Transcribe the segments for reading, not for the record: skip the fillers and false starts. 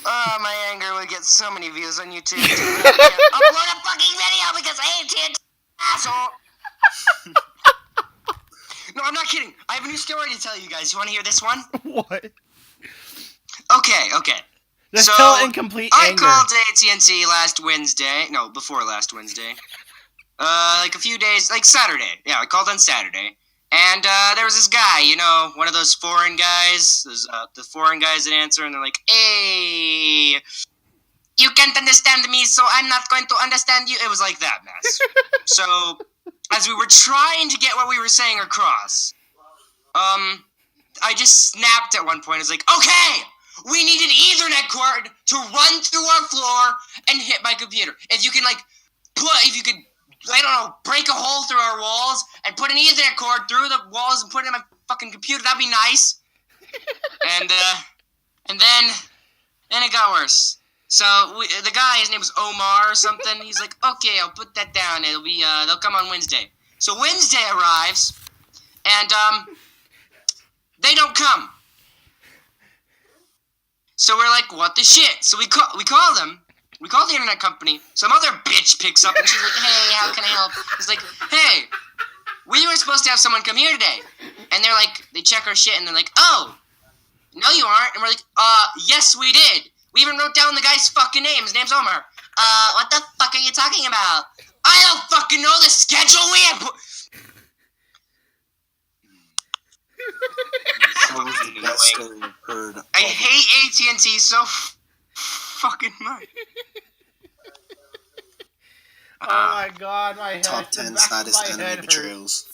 My anger would get so many views on YouTube. Upload a fucking video because AT&T asshole. No, I'm not kidding. I have a new story to tell you guys. You want to hear this one? What? Okay. Just tell it in complete anger. I called AT&T last Wednesday. No, before last Wednesday. Like a few days, like Saturday. Yeah, I called on Saturday. And there was this guy, you know, one of those foreign guys. The foreign guys that answer, and they're like, "Hey, you can't understand me, so I'm not going to understand you." It was like that mess. So, as we were trying to get what we were saying across, I just snapped at one point. I was like, "Okay, we need an Ethernet cord to run through our floor and hit my computer. If you can, I don't know, break a hole through our walls and put an Ethernet cord through the walls and put it in my fucking computer, that'd be nice." And then it got worse. So the guy, his name was Omar or something. He's like, "Okay, I'll put that down. It'll be they'll come on Wednesday." So Wednesday arrives, and they don't come. So we're like, "What the shit?" So we call them. We call the internet company. Some other bitch picks up and she's like, "Hey, how can I help?" It's like, "Hey, we were supposed to have someone come here today." And they're like, they check our shit and they're like, "Oh, no you aren't." And we're like, yes we did. We even wrote down the guy's fucking name. His name's Omar. What the fuck are you talking about? I don't fucking know the schedule we had That was the best story I've heard. I hate AT&T so fucking much. Oh my god, my head. Top 10 saddest enemy betrayals.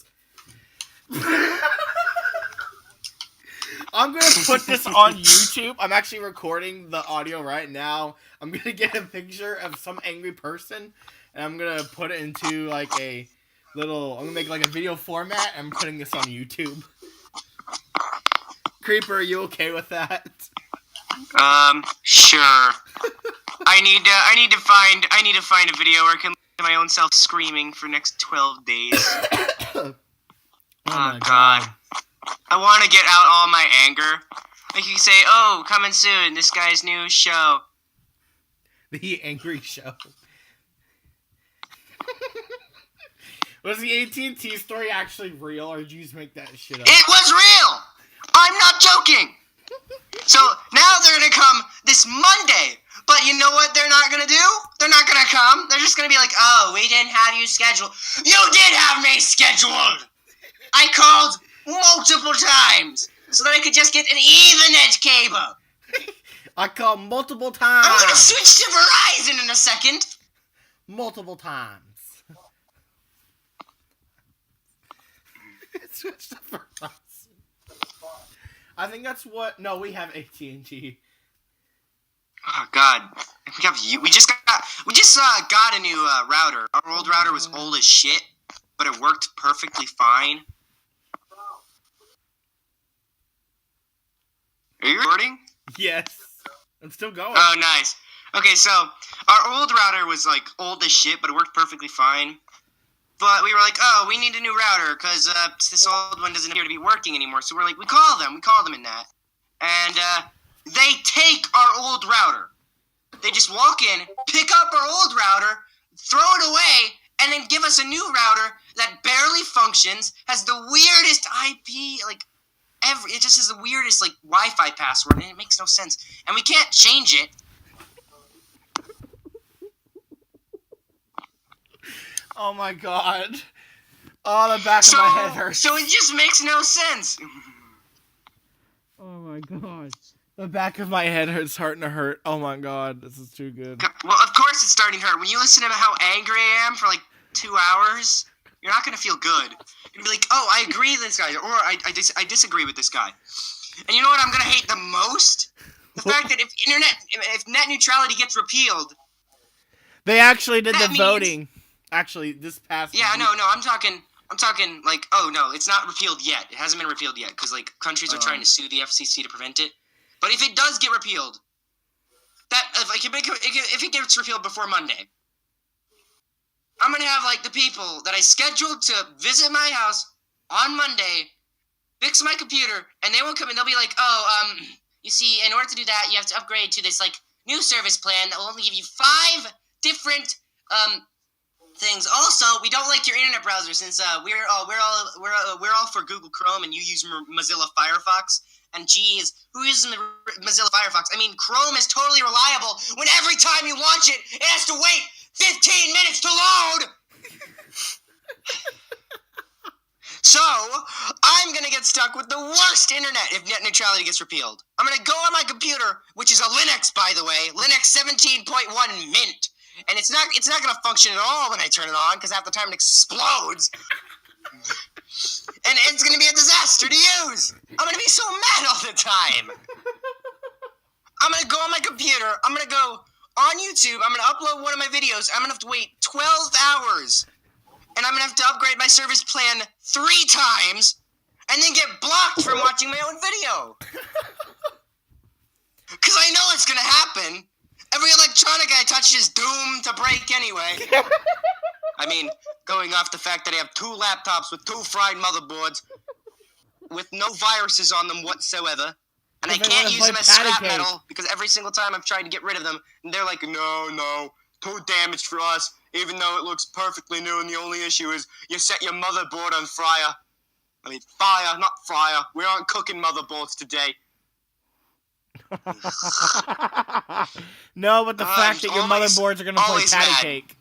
I'm gonna put this on YouTube. I'm actually recording the audio right now. I'm gonna get a picture of some angry person, and I'm gonna put it into like a little. I'm gonna make like a video format. And I'm putting this on YouTube. Creeper, are you okay with that? Sure. I need to find a video where I can listen to my own self screaming for next 12 days. Oh my god. I want to get out all my anger. Like you say, "Oh, coming soon, this guy's new show." The Angry Show. Was the AT&T story actually real, or did you just make that shit up? It was real! I'm not joking! So, now they're gonna come this Monday. But you know what they're not gonna do? They're not gonna come. They're just gonna be like, "Oh, we didn't have you scheduled." You did have me scheduled! I called multiple times so that I could just get an Ethernet cable. I called multiple times. I'm gonna switch to Verizon in a second. Multiple times. Switch to Verizon. I think that's what. No, we have AT&T. Oh God, we have you. We just got a new router. Our old router was old as shit, but it worked perfectly fine. Are you recording? Yes, I'm still going. Oh, nice. Okay, so our old router was like old as shit, but it worked perfectly fine. But we were like, "Oh, we need a new router because this old one doesn't appear to be working anymore." So we're like, we call them in that, and they take our old router. They just walk in, pick up our old router, throw it away, and then give us a new router that barely functions, has the weirdest IP, it just has the weirdest, Wi-Fi password, and it makes no sense. And we can't change it. Oh my god. Oh, the back of my head hurts. So it just makes no sense. Oh my god. The back of my head hurts, starting to hurt. Oh my god, this is too good. Well, of course it's starting to hurt. When you listen to how angry I am for 2 hours, you're not going to feel good. You're going to be like, "Oh, I agree with this guy," or I disagree with this guy. And you know what I'm going to hate the most? The fact that if net neutrality gets repealed. They actually did the voting. Actually, this past Yeah, no, I'm talking oh no, it's not repealed yet. It hasn't been repealed yet, because countries are trying to sue the FCC to prevent it. But if it does get repealed, if it gets repealed before Monday, I'm gonna have the people that I scheduled to visit my house on Monday fix my computer, and they won't come in. They'll be like, "Oh, you see, in order to do that, you have to upgrade to this like new service plan that will only give you 5 different things. Also, we don't like your internet browser since we're all for Google Chrome and you use Mozilla Firefox. And geez, who uses Mozilla Firefox? I mean, Chrome is totally reliable when every time you launch it, it has to wait 15 minutes to load. So, I'm going to get stuck with the worst internet if net neutrality gets repealed. I'm going to go on my computer, which is a Linux, by the way, Linux 17.1 Mint. And it's not going to function at all when I turn it on, because half the time it explodes. And it's going to be a disaster to use. I'm going to be so mad all the time. I'm going to go on my computer, I'm going to go on YouTube, I'm going to upload one of my videos, I'm going to have to wait 12 hours. And I'm going to have to upgrade my service plan 3 times, and then get blocked from watching my own video. Because I know it's going to happen. Every electronic I touch is doomed to break anyway. I mean, going off the fact that I have 2 laptops with 2 fried motherboards, with no viruses on them whatsoever, and I can't use them as scrap metal, because every single time I've tried to get rid of them, and they're like, no, too damaged for us. Even though it looks perfectly new, and the only issue is you set your motherboard on fire. I mean, fire, not fryer. We aren't cooking motherboards today. No, but the fact that your motherboards are going to play patty cake.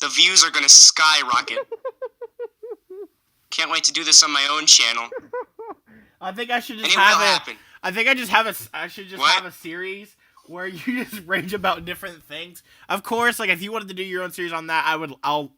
The views are going to skyrocket. Can't wait to do this on my own channel. I think I should just have I should just have a series where you just rage about different things. Of course, like if you wanted to do your own series on that,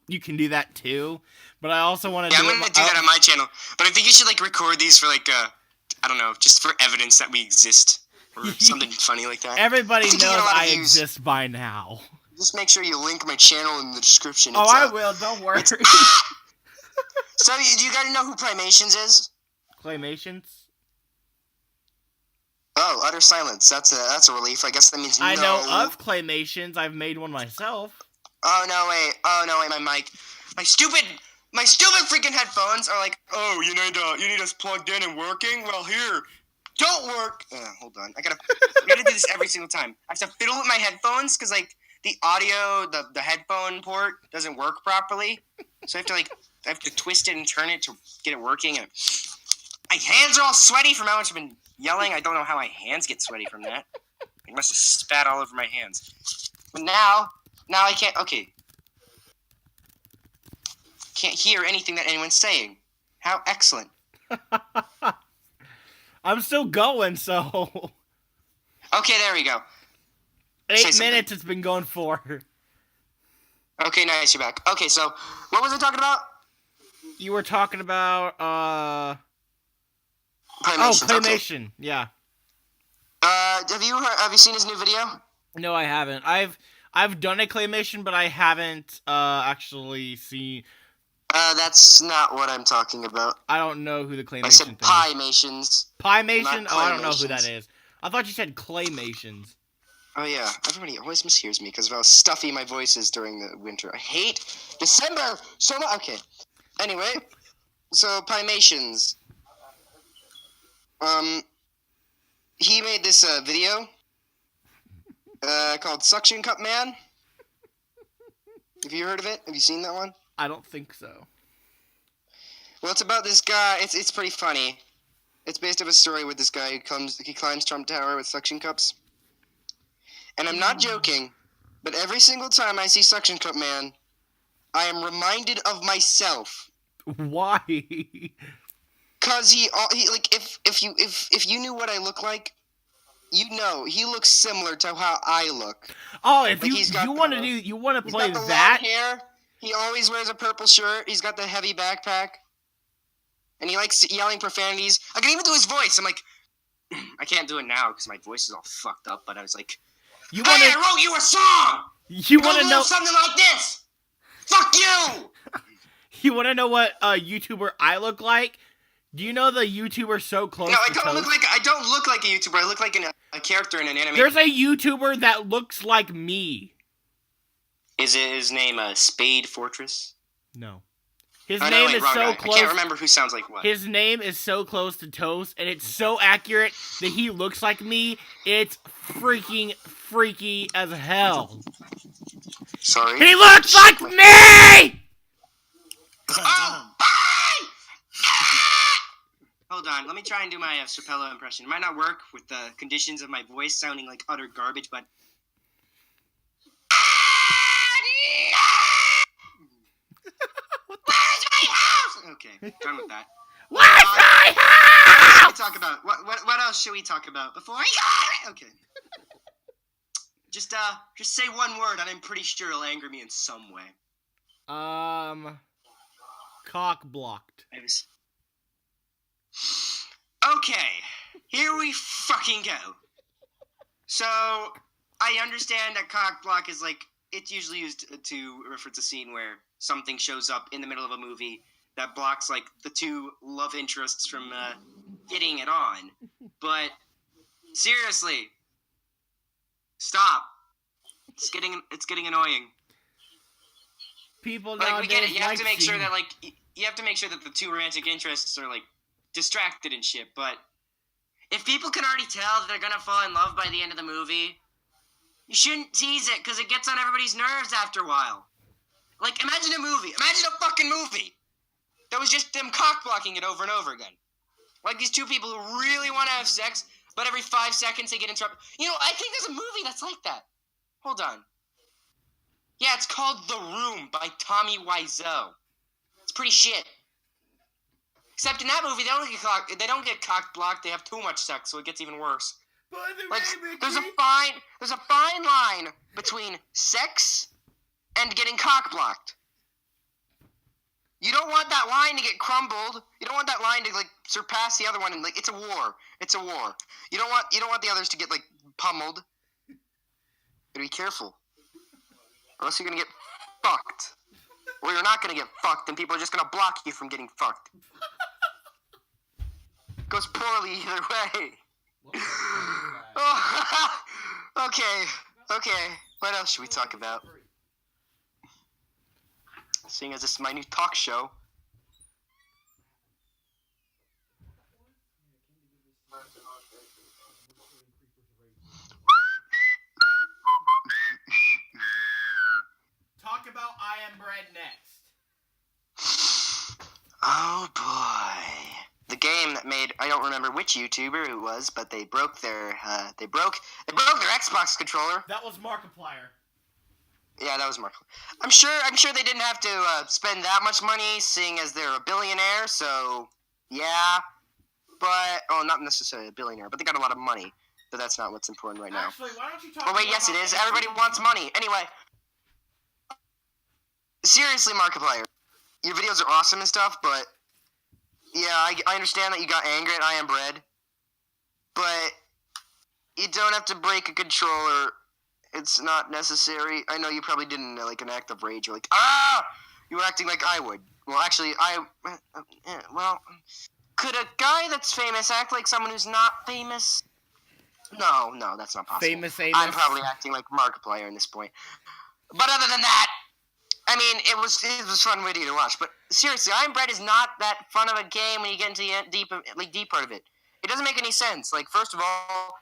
you can do that too. But I also want to I'm gonna do that on my channel. But I think you should like record these for like I don't know, just for evidence that we exist or something funny like that. Everybody knows I exist by now. Just make sure you link my channel in the description. Oh, I will. Don't worry. So, do you gotta know who Claymations is? Claymations? Oh, utter silence. That's a relief. I guess that means no. I know of Claymations. I've made one myself. Oh no wait, my mic. My stupid freaking headphones are like, oh, you need us plugged in and working? Well, here. Don't work. Hold on. I gotta do this every single time. I have to fiddle with my headphones because like the audio, the headphone port doesn't work properly. So I have to twist it and turn it to get it working. And my hands are all sweaty from how much I've been yelling. I don't know how my hands get sweaty from that. I must have spat all over my hands. But now I can't. Okay. Can't hear anything that anyone's saying. How excellent. I'm still going, so. Okay, there we go. 8 minutes it's been going for. Okay, nice, you're back. Okay, so what was I talking about? You were talking about Claymation. Okay. Yeah. Have you seen his new video? No, I haven't. I've done a Claymation, but I haven't actually seen. That's not what I'm talking about. I don't know who the Claymation I said Pie-mations. Pie-mation? Oh, I don't know who that is. I thought you said Claymations. Oh yeah, everybody always mishears me because of how stuffy my voice is during the winter. I hate December so much. Okay. Anyway, so Pie-mations. He made this video called Suction Cup Man. Have you heard of it? Have you seen that one? I don't think so. Well, it's about this guy. It's pretty funny. It's based off a story with this guy he climbs Trump Tower with suction cups. And I'm not joking, but every single time I see Suction Cup Man, I am reminded of myself. Why? Cause he like if you knew what I look like, you know he looks similar to how I look. Oh, if like you want to play that? Long hair. He always wears a purple shirt. He's got the heavy backpack. And he likes yelling profanities. I can even do his voice. I'm like, I can't do it now because my voice is all fucked up. But I was like, I wrote you a song! You want to know something like this? Fuck you! You want to know what YouTuber I look like? Do you know the YouTuber So Close? No, I don't look like a YouTuber. I look like a character in an anime. There's a YouTuber that looks like me. Is his name Spade Fortress? No. His Oh, name no, wait, is wrong so guy. close. I can't remember who sounds like what. His name is so close to Toast, and it's so accurate that he looks like me. It's freaking freaky as hell. Sorry. He looks like me! Oh! Hold on, let me try and do my Serpello impression. It might not work with the conditions of my voice sounding like utter garbage, but... Where's my house? Okay, done with that. Where's my What else should house? we talk about? What else should we talk about before I go? Okay. Just say one word, and I'm pretty sure it'll anger me in some way. Cock blocked. Okay, here we fucking go. So, I understand that cock block is like, it's usually used to reference a scene where something shows up in the middle of a movie that blocks, like, the two love interests from getting it on. But, seriously, stop. It's getting annoying. People Like, nowadays we get it. You have to make sure seeing- that, like, you have to make sure that the two romantic interests are, like, distracted and shit, but if people can already tell that they're gonna fall in love by the end of the movie, you shouldn't tease it, because it gets on everybody's nerves after a while. Like, imagine a fucking movie that was just them cock-blocking it over and over again. Like, these two people who really want to have sex, but every 5 seconds they get interrupted. You know, I think there's a movie that's like that. Hold on. Yeah, it's called The Room by Tommy Wiseau. It's pretty shit. Except in that movie, they don't get cock blocked. They have too much sex, so it gets even worse. Like, there's a fine line between sex and getting cock blocked. You don't want that line to get crumbled. You don't want that line to, like, surpass the other one. And, like, it's a war. It's a war. You don't want the others to get, like, pummeled. You gotta be careful, or else you're gonna get fucked. Or you're not gonna get fucked, and people are just gonna block you from getting fucked. Goes poorly either way. Oh, okay. What else should we talk about? Seeing as this is my new talk show. Talk about I Am Bread next. Oh boy. The game that made, I don't remember which YouTuber it was, but they broke their Xbox controller. That was Markiplier. Yeah, that was Mark. I'm sure they didn't have to spend that much money, seeing as they're a billionaire. So yeah, but not necessarily a billionaire, but they got a lot of money. But that's not what's important right now. Actually, why don't you talk? Oh wait, yes it is. Everybody wants money. Anyway, seriously, Markiplier, your videos are awesome and stuff, but yeah, I understand that you got angry at I Am Bread, but you don't have to break a controller. It's not necessary. I know you probably didn't like an act of rage. You're like, you were acting like I would. Well, actually, could a guy that's famous act like someone who's not famous? No, that's not possible. Famous. I'm probably acting like Markiplier in this point. But other than that, I mean, it was fun video to watch. But seriously, Iron Bread is not that fun of a game when you get into the deep part of it. It doesn't make any sense. Like, first of all,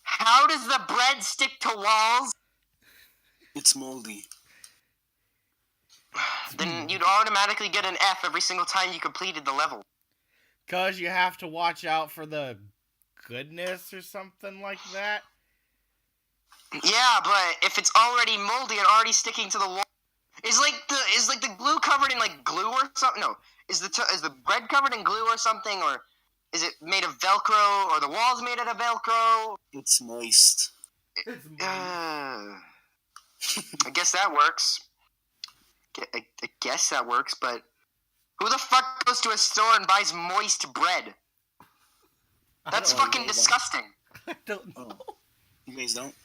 how does the bread stick to walls? It's moldy. Then you'd automatically get an F every single time you completed the level. Because you have to watch out for the goodness or something like that. Yeah, but if it's already moldy and already sticking to the wall, is the glue covered in like glue or something? No, is the bread covered in glue or something, or is it made of Velcro, or the walls made out of Velcro? It's moist. I guess that works. I guess that works, but who the fuck goes to a store and buys moist bread? That's fucking disgusting. I don't know. You guys don't?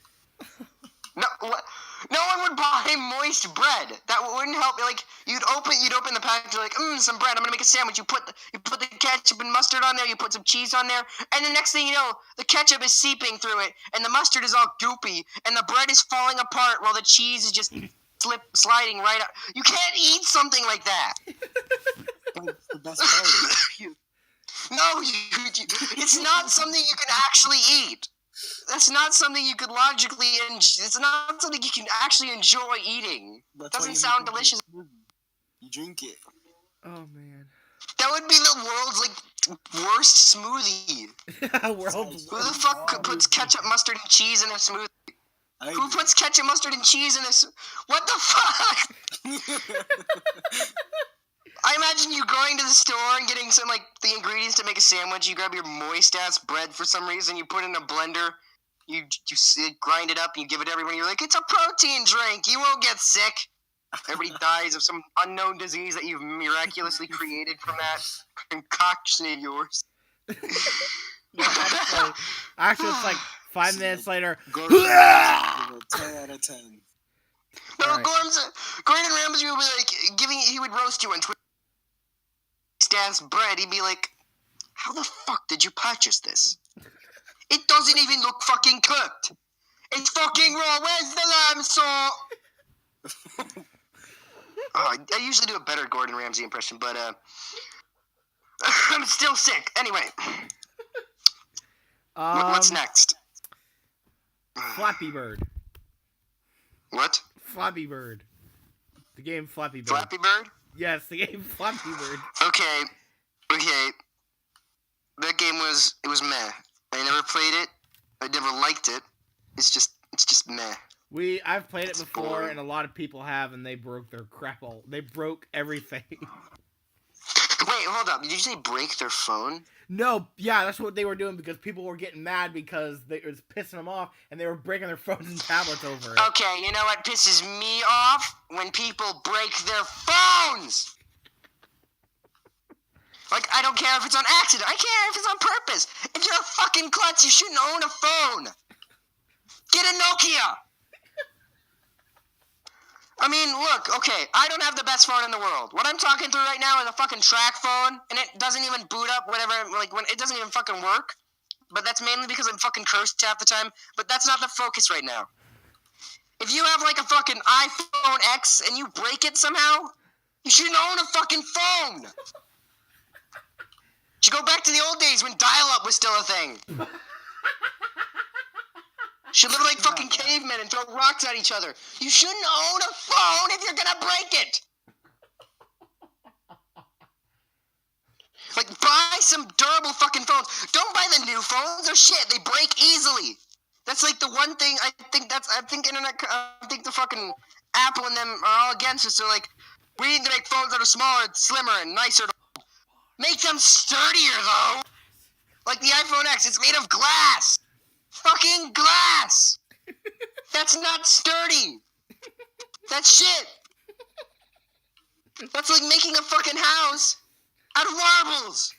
No one would buy moist bread. That wouldn't help. Like you'd open the package, you're like, some bread. I'm gonna make a sandwich. You put the ketchup and mustard on there. You put some cheese on there, and the next thing you know, the ketchup is seeping through it, and the mustard is all goopy, and the bread is falling apart while the cheese is just sliding right out. You can't eat something like that. That's the best part. No, it's not something you can actually eat. That's not something you could logically it's not something you can actually enjoy eating. That's Doesn't why you sound make it delicious. smoothie. You drink it. Oh man. That would be the world's worst smoothie. World's Who the fuck puts ketchup, mustard, and cheese in a smoothie? Who puts ketchup, mustard, and cheese in a what the fuck? I imagine you going to the store and getting some the ingredients to make a sandwich. You grab your moist ass bread for some reason. You put it in a blender. You grind it up and you give it to everyone. You're like, it's a protein drink. You won't get sick. Everybody dies of some unknown disease that you've miraculously created from that concoction of yours. No, actually, it's like 5 minutes later. Gordon 10 out of 10. No, Right. Gordon Ramsay would be like he would roast you on Twitter. Stan's bread. He'd be like, "How the fuck did you purchase this? It doesn't even look fucking cooked. It's fucking raw. Where's the lamb salt?" I usually do a better Gordon Ramsay impression, but I'm still sick. Anyway, what's next? Flappy Bird. What? Flappy Bird. The game Flappy Bird. Flappy Bird? Yes, the game Flappy Bird. Okay. That game was meh. I never played it. I never liked it. It's just meh. I've played it before, boring. and a lot of people have, and they broke their crap all. They broke everything. Wait, hold up. Did you say break their phone? No, yeah, that's what they were doing because people were getting mad because it was pissing them off, and they were breaking their phones and tablets over it. Okay, you know what pisses me off? When people break their phones! I don't care if it's on accident. I care if it's on purpose. If you're a fucking klutz, you shouldn't own a phone. Get a Nokia. I mean, look, okay, I don't have the best phone in the world. What I'm talking through right now is a fucking track phone, and it doesn't even boot up whatever, when it doesn't even fucking work. But that's mainly because I'm fucking cursed half the time. But that's not the focus right now. If you have, a fucking iPhone X and you break it somehow, you shouldn't own a fucking phone. You should go back to the old days when dial-up was still a thing. Should live like fucking cavemen and throw rocks at each other. You shouldn't own a phone if you're gonna break it. Buy some durable fucking phones. Don't buy the new phones. They're shit. They break easily. That's the one thing I think the fucking Apple and them are all against it. So we need to make phones that are smaller, slimmer, and nicer. Make them sturdier though. Like the iPhone X, it's made of glass. Fucking glass! That's not sturdy! That's shit! That's like making a fucking house out of marbles!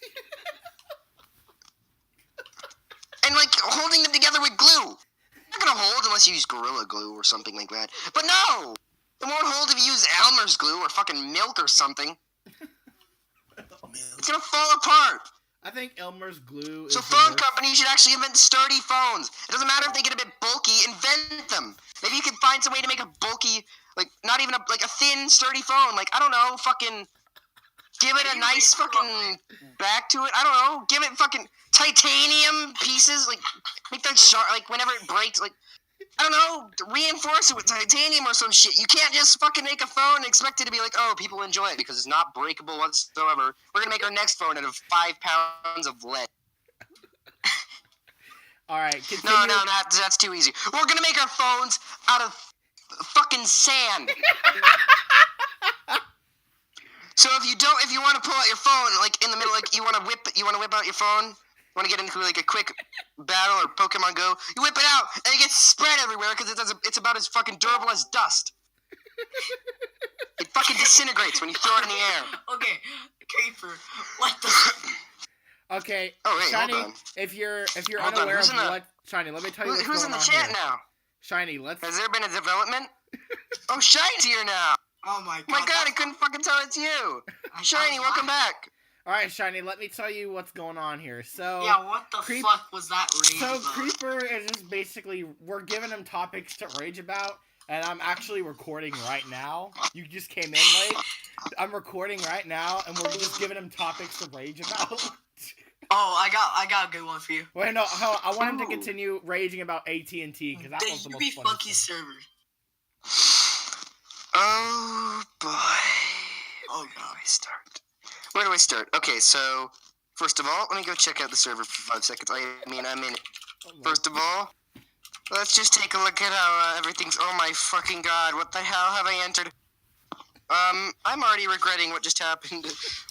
And holding them together with glue. Not gonna hold unless you use Gorilla Glue or something like that. But no! It won't hold if you use Elmer's glue or fucking milk or something. It's gonna fall apart. I think Elmer's glue is So phone companies should actually invent sturdy phones. It doesn't matter if they get a bit bulky, invent them. Maybe you can find some way to make a bulky, not even a thin, sturdy phone. I don't know, fucking give it a nice fucking back to it. I don't know, give it fucking titanium pieces, make that sharp, whenever it breaks, I don't know, reinforce it with titanium or some shit. You can't just fucking make a phone and expect it to be oh, people enjoy it because it's not breakable whatsoever. We're gonna make our next phone out of 5 pounds of lead. Alright, continue. No, that's too easy. We're gonna make our phones out of fucking sand. So if you want to pull out your phone, in the middle, you want to whip out your phone, want to get into a quick battle or Pokemon Go, you whip it out and it gets spread everywhere because it's about as fucking durable as dust. It fucking disintegrates when you throw it in the air. Okay, Creeper, what the? Okay, Oh wait, Shiny, hold on. if you're Hold on, unaware of who's in the- what Shiny, let me tell you what's Who's going in the on chat here. now? Shiny, let's Has there been a development? Oh, Shiny's here now. Oh my god. Oh my god, I couldn't fucking tell it's you. Shiny, welcome back. Alright, Shiny, let me tell you what's going on here. So Yeah, what the fuck was that rage So about? Creeper is just basically we're giving him topics to rage about, and I'm actually recording right now. You just came in late. I'm recording right now, and we're just giving him topics to rage about. Oh, I got a good one for you. Wait, no, hold on. I want him to continue raging about AT&T because that was the The most UB funny Funky thing. server. Oh boy. Oh Where do god. I start? Where do I start? Okay, so first of all, let me go check out the server for 5 seconds. I'm in it. First of all, let's just take a look at how everything's. Oh my fucking god! What the hell have I entered? I'm already regretting what just happened.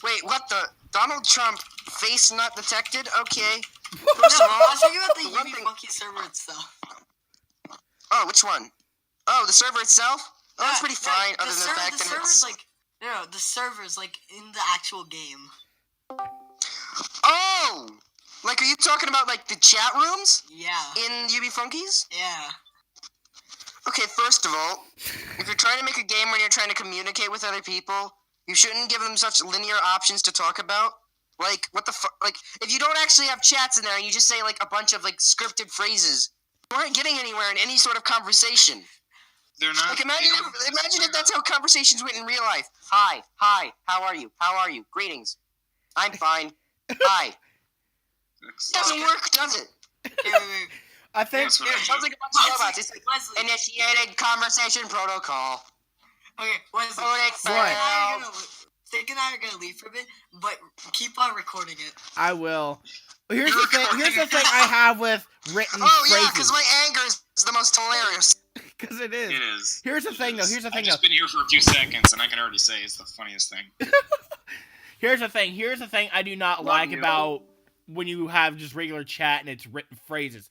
Wait, what the? Donald Trump face not detected? Okay. First No, of all, I'll tell you about the one UB thing- Funky server itself. Oh, which one? Oh, the server itself? Oh, that's Yeah, pretty fine, other than the fact the that server's it's... like the server's like in the actual game. Oh! Like, are you talking about, like, the chat rooms Yeah. in UB Funkies? Yeah. Okay, first of all, if you're trying to make a game where you're trying to communicate with other people, you shouldn't give them such linear options to talk about. Like, what the fuck? Like, if you don't actually have chats in there and you just say, like, a bunch of, like, scripted phrases, you aren't getting anywhere in any sort of conversation. They're not. Like, imagine if that's how conversations went in real life. Hi, how are you? Greetings. I'm fine. Hi. Doesn't work, does it? Wait. I think That's what I Sounds like a bunch of robots. It's like Wesley. initiating conversation protocol. Okay, Wesley. What? Stig and I are gonna leave for a bit, but keep on recording it. I will. Here's the thing I have with written Oh yeah, phrases. because my anger is the most hilarious. Because it is. It is. Here's the thing, though. I've just been here for a few seconds, and I can already say it's the funniest thing. Here's the thing I do not like about when you have just regular chat and it's written phrases.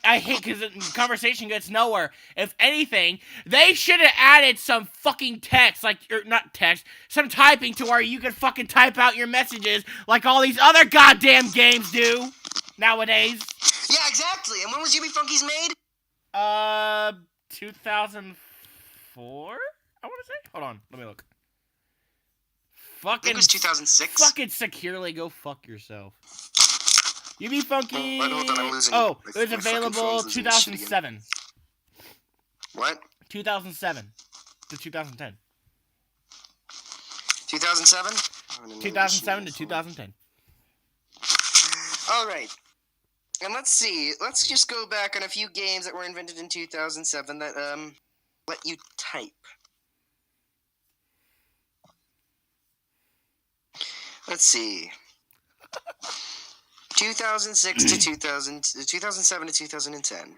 I hate because the conversation gets nowhere. If anything, they should have added some fucking text, not text, some typing to where you can fucking type out your messages like all these other goddamn games do nowadays. Yeah, exactly. And when was UB Funkies made? 2004? I want to say? Hold on, let me look. I think it was 2006. Fucking securely go fuck yourself. UB Funky. Hold on, I'm losing it was my fucking available phone's losing its shit 2007. What? 2007 to 2010. 2007? 2007 to 2010. All right. And let's see. Let's just go back on a few games that were invented in 2007 that let you type. Let's see. 2006 to 2007 to 2010.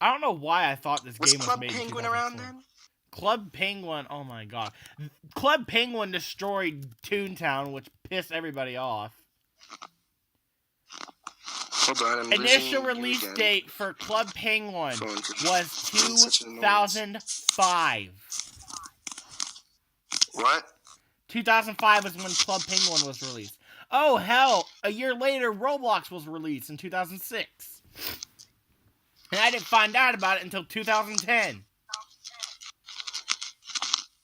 I don't know why I thought this Was game was Club made in Penguin around 2004. then? Club Penguin, oh my god. Club Penguin destroyed Toontown, which pissed everybody off. Hold on, I'm Initial losing you release again. date for Club Penguin Phone. was Such an annoyance. 2005. What? 2005 was when Club Penguin was released. Oh, hell, a year later, Roblox was released in 2006. And I didn't find out about it until 2010.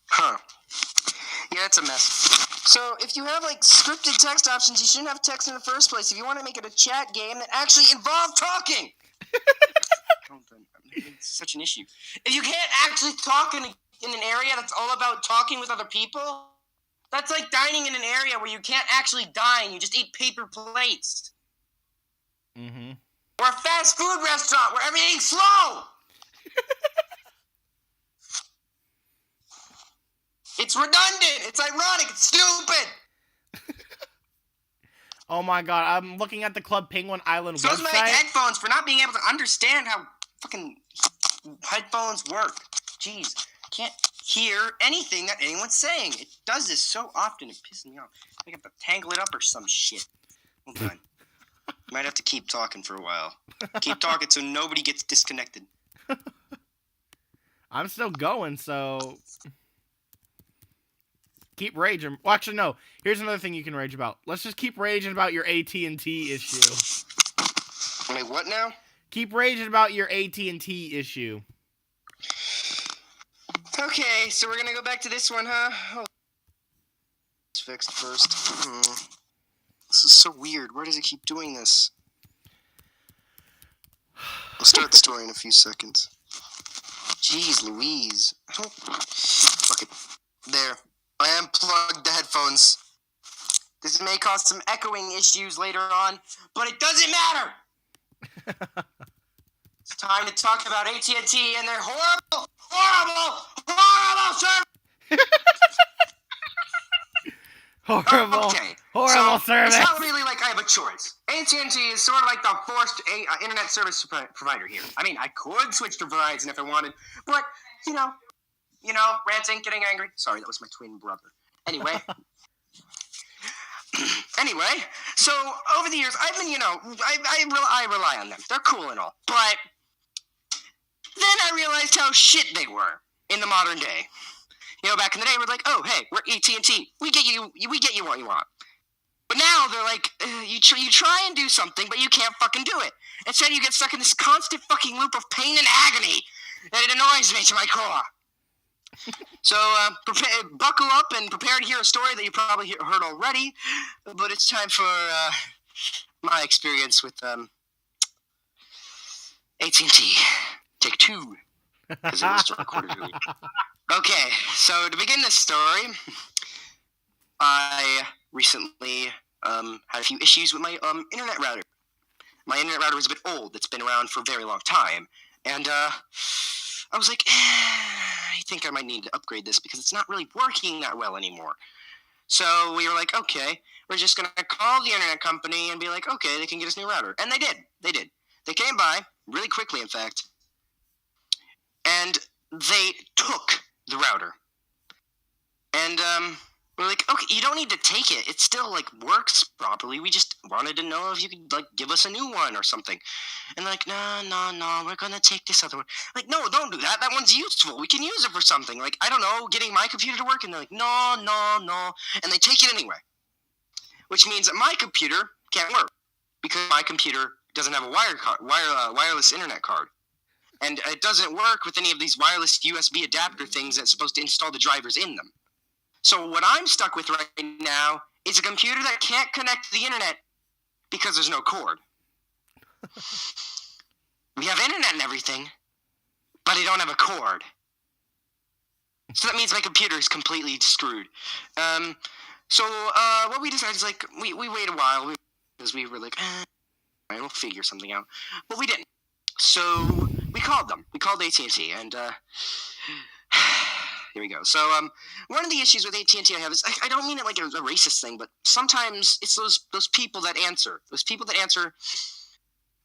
Huh. Yeah, it's a mess. So, if you have, like, scripted text options, you shouldn't have text in the first place. If you want to make it a chat game that actually involves talking! It's such an issue. If you can't actually talk in an area that's all about talking with other people, that's like dining in an area where you can't actually dine, you just eat paper plates. Mm-hmm. Or a fast food restaurant where everything's slow! It's redundant, it's ironic, it's stupid! Oh my god, I'm looking at the Club Penguin Island So does my website. headphones for not being able to understand how fucking headphones work. Jeez, can't hear anything that anyone's saying. It does this so often, it pisses me off. I have to tangle it up or some shit. Hold on. Might have to keep talking for a while. Keep talking so nobody gets disconnected. I'm still going, so keep raging. Well, actually, no. Here's another thing you can rage about. Let's just keep raging about your AT&T issue. Wait, what now? Keep raging about your AT&T issue. Okay, so we're gonna go back to this one, huh? Oh. It's fixed first. This is so weird. Why does it keep doing this? I'll start the story in a few seconds. Jeez Louise. I don't... Fuck it. There. I unplugged the headphones. This may cause some echoing issues later on, but it doesn't matter! It's time to talk about AT&T and their horrible service! Horrible service. It's not really like I have a choice. AT&T is sort of like the forced internet service provider here. I mean, I could switch to Verizon if I wanted, but, you know, ranting, getting angry. Sorry, that was my twin brother. Anyway. So over the years, I've been, I rely on them. They're cool and all. But then I realized how shit they were in the modern day. Back in the day, we're like, oh, hey, we're AT&T. We get you what you want. But now they're like, you try and do something, but you can't fucking do it. Instead, you get stuck in this constant fucking loop of pain and agony, and it annoys me to my core. So, buckle up and prepare to hear a story that you probably heard already, but it's time for my experience with AT&T. Take 2, because it was recorded earlier. Okay, so to begin this story, I recently had a few issues with my internet router. My internet router was a bit old. It's been around for a very long time. And I was like, I think I might need to upgrade this because it's not really working that well anymore. So we were like, okay, we're just going to call the internet company and be like, okay, they can get us a new router. And they did. They came by, really quickly in fact, and they took the router. And we're like, okay, you don't need to take it. It still, works properly. We just wanted to know if you could, give us a new one or something. And they're like, no, we're going to take this other one. Like, no, don't do that. That one's useful. We can use it for something. I don't know, getting my computer to work. And they're like, no. And they take it anyway. Which means that my computer can't work. Because my computer doesn't have a wireless internet card. And it doesn't work with any of these wireless USB adapter things that's supposed to install the drivers in them. So what I'm stuck with right now is a computer that can't connect to the internet because there's no cord. We have internet and everything, but I don't have a cord. So that means my computer is completely screwed. So what we decided is we wait a while because we were like, we'll figure something out. But we didn't. So we called them. We called AT&T, and here we go. So one of the issues with AT&T I have is I don't mean it like a racist thing, but sometimes it's those people that answer. Those people that answer,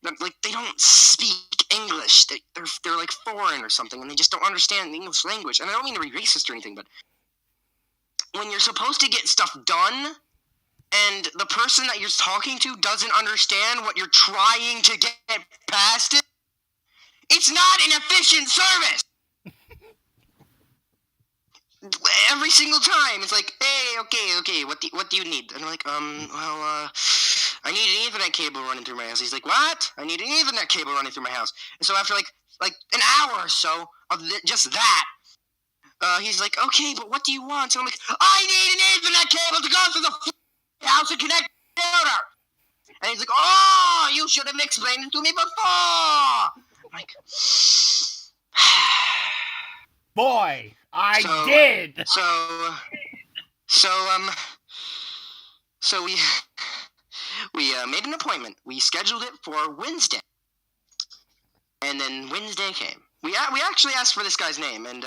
they don't speak English. They're like foreign or something, and they just don't understand the English language. And I don't mean to be racist or anything, but when you're supposed to get stuff done, and the person that you're talking to doesn't understand what you're trying to get past it, it's not an efficient service. Every single time, it's like, hey, okay, what do you need? And I'm like, I need an Ethernet cable running through my house. He's like, what? I need an Ethernet cable running through my house. And so after like an hour or so of just that, he's like, okay, but what do you want? So I'm like, I need an Ethernet cable to go through the house and connect the router. And he's like, oh, you should have explained it to me before. I'm like, boy, I did. So we made an appointment. We scheduled it for Wednesday, and then Wednesday came. We actually asked for this guy's name, and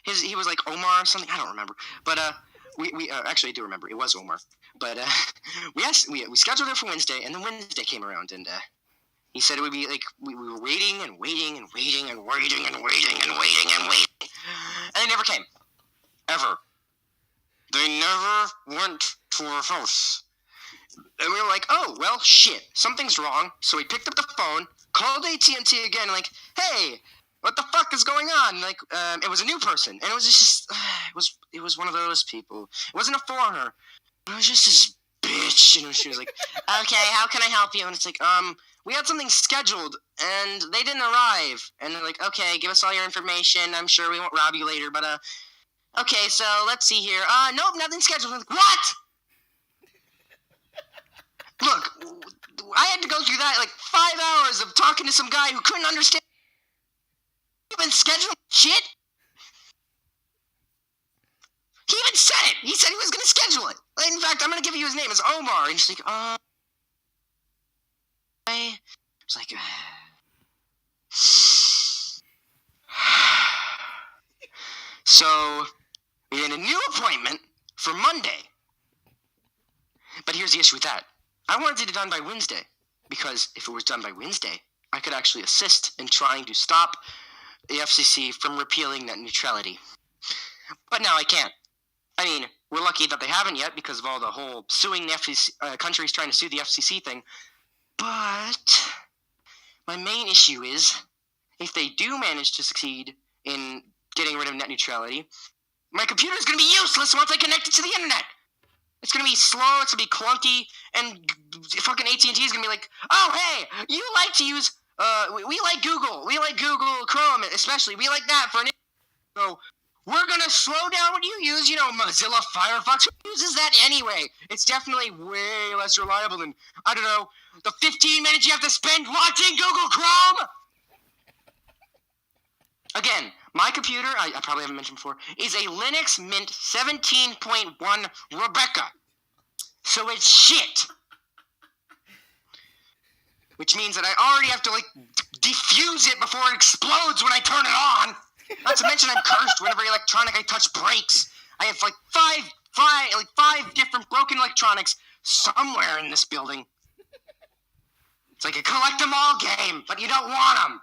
he was like Omar or something. I don't remember, but we actually do remember. It was Omar, but we scheduled it for Wednesday, and then Wednesday came around, and he said it would be like we were waiting, and they never came. Ever. They never went to our house. And we were like, oh, well, shit. Something's wrong. So we picked up the phone, called AT&T again, like, hey, what the fuck is going on? Like, it was a new person. And it was just, it was one of those people. It wasn't a foreigner. It was just this bitch. And she was like, okay, how can I help you? And it's like, we had something scheduled, and they didn't arrive. And they're like, okay, give us all your information. I'm sure we won't rob you later, but, okay, so let's see here. Nope, nothing scheduled. I'm like, what? Look, I had to go through that, 5 hours of talking to some guy who couldn't understand. You've been scheduling shit? He even said it. He said he was going to schedule it. In fact, I'm going to give you his name. It's Omar. And he's like, it's like, so we had a new appointment for Monday. But here's the issue with that. I wanted it done by Wednesday, because if it was done by Wednesday, I could actually assist in trying to stop the FCC from repealing net neutrality. But now I can't. I mean, we're lucky that they haven't yet because of all the whole suing the FCC, countries trying to sue the FCC thing. But my main issue is, if they do manage to succeed in getting rid of net neutrality, my computer is going to be useless once I connect it to the internet. It's going to be slow, it's going to be clunky, and fucking AT&T is going to be like, oh, hey, you like to use, we like Google. We like Google Chrome, especially. We like that for an... So we're going to slow down what you use, Mozilla Firefox. Who uses that anyway? It's definitely way less reliable than, I don't know, the 15 minutes you have to spend watching Google Chrome. Again, my computer, I probably haven't mentioned before, is a Linux Mint 17.1 Rebecca. So it's shit. Which means that I already have to, defuse it before it explodes when I turn it on. Not to mention I'm cursed. Whenever electronic I touch breaks. I have, five different broken electronics somewhere in this building. It's like a collect-them-all game, but you don't want them.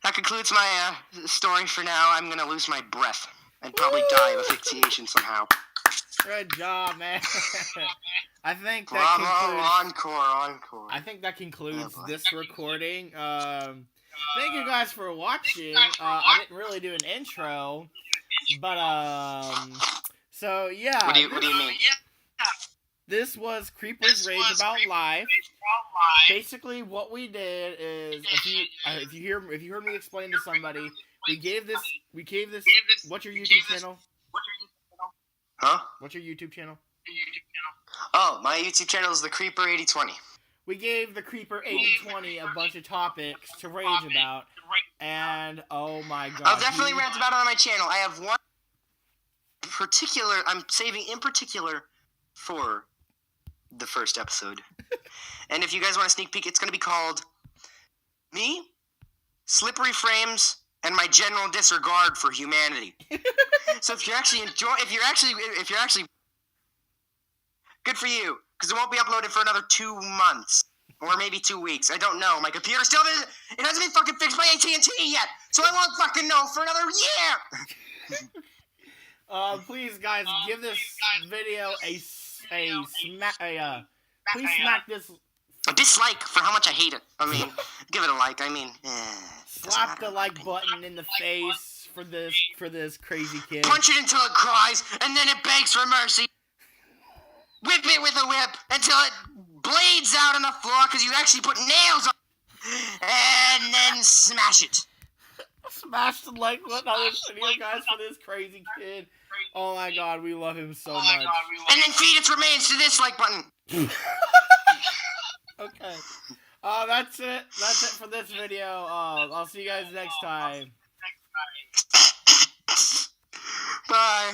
That concludes my story for now. I'm going to lose my breath and probably die of asphyxiation somehow. Good job, man. I think Bravo, that encore. I think that concludes this recording. Thank you guys for watching. I didn't really do an intro, but so yeah. What do you mean? This was Creeper's Rage About Life. Basically, what we did is, if you heard me explain to somebody, we gave this. What's your YouTube channel? Huh? What's your YouTube channel? Oh, my YouTube channel is TheCreeper8020. We gave TheCreeper8020 a bunch of topics to rage about, and oh my god. I'll definitely rant about it on my channel. I have one particular, I'm saving in particular for the first episode. And if you guys want a sneak peek, it's going to be called Me, Slippery Frames, and My General Disregard for Humanity. So if you're actually good for you, because it won't be uploaded for another 2 months. Or maybe 2 weeks. I don't know. My computer still doesn't... It hasn't been fucking fixed by AT&T yet. So I won't fucking know for another year. Please, guys, give this video please smack this... A dislike for how much I hate it. I mean, give it a like. I mean, slap the like button in the face for this crazy kid. Punch it until it cries, and then it begs for mercy. Whip it with a whip until it blades out on the floor because you actually put nails on it, and then smash it. Smash the like button on this video, guys, for this crazy kid. Oh my god, we love him so much. And then feed its remains to this like button. Okay. That's it. That's it for this video. I'll see you guys next time. Bye.